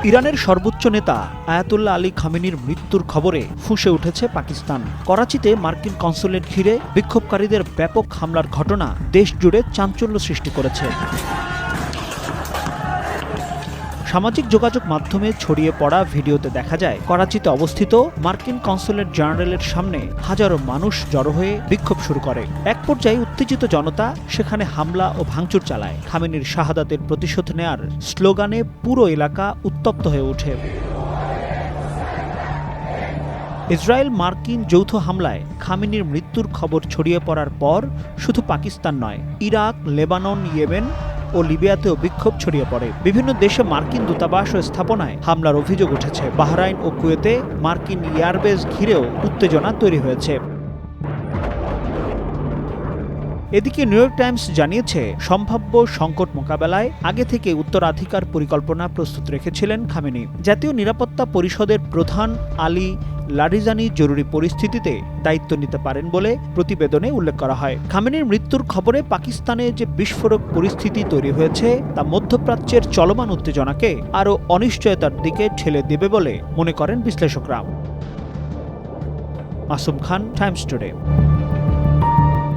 ইরানের সর্বোচ্চ নেতা আয়াতুল্লাহ আলী খামেনির মৃত্যুর খবরে ফুঁসে উঠেছে পাকিস্তান। করাচিতে মার্কিন কনসুলেট ঘিরে বিক্ষোভকারীদের ব্যাপক হামলার ঘটনা দেশ জুড়ে চাঞ্চল্য সৃষ্টি করেছে। সামাজিক যোগাযোগ মাধ্যমে ছড়িয়ে পড়া ভিডিওতে দেখা যায় করাচিতে অবস্থিত মার্কিন কনসুলেট জেনারেলের সামনে হাজারো মানুষ জড়ো হয়ে বিক্ষোভ শুরু করে। এক পর্যায়ে উত্তেজিত জনতা সেখানে হামলা ও ভাঙচুর চালায়। খামেনির শাহাদাতের প্রতিশোধ নেয়ার স্লোগানে পুরো এলাকা উত্তপ্ত হয়ে ওঠে। ইসরায়েল মার্কিন যৌথ হামলায় খামেনির মৃত্যুর খবর ছড়িয়ে পড়ার পর শুধু পাকিস্তান নয়, ইরাক, লেবানন, ইয়েমেন ও লিবিয়াতেও বিক্ষোভ ছড়িয়ে পড়ে। বিভিন্ন দেশে মার্কিন দূতাবাস ও স্থাপনায় হামলার অভিযোগ উঠেছে। বাহরাইন ও কুয়েতে মার্কিন এয়ারবেস ঘিরেও উত্তেজনা তৈরি হয়েছে। এদিকে নিউ ইয়র্ক টাইমস জানিয়েছে, সম্ভাব্য সংকট মোকাবেলায় আগে থেকে উত্তরাধিকার পরিকল্পনা প্রস্তুত রেখেছিলেন খামেনি। জাতীয় নিরাপত্তা পরিষদের প্রধান আলী লারিজানি জরুরি পরিস্থিতিতে দায়িত্ব নিতে পারেন বলে প্রতিবেদনে উল্লেখ করা হয়। খামেনির মৃত্যুর খবরে পাকিস্তানে যে বিস্ফোরক পরিস্থিতি তৈরি হয়েছে তা মধ্যপ্রাচ্যের চলমান উত্তেজনাকে আরও অনিশ্চয়তার দিকে ঠেলে দেবে বলে মনে করেন বিশ্লেষকরা। মাসুম খান, টাইমস টুডে।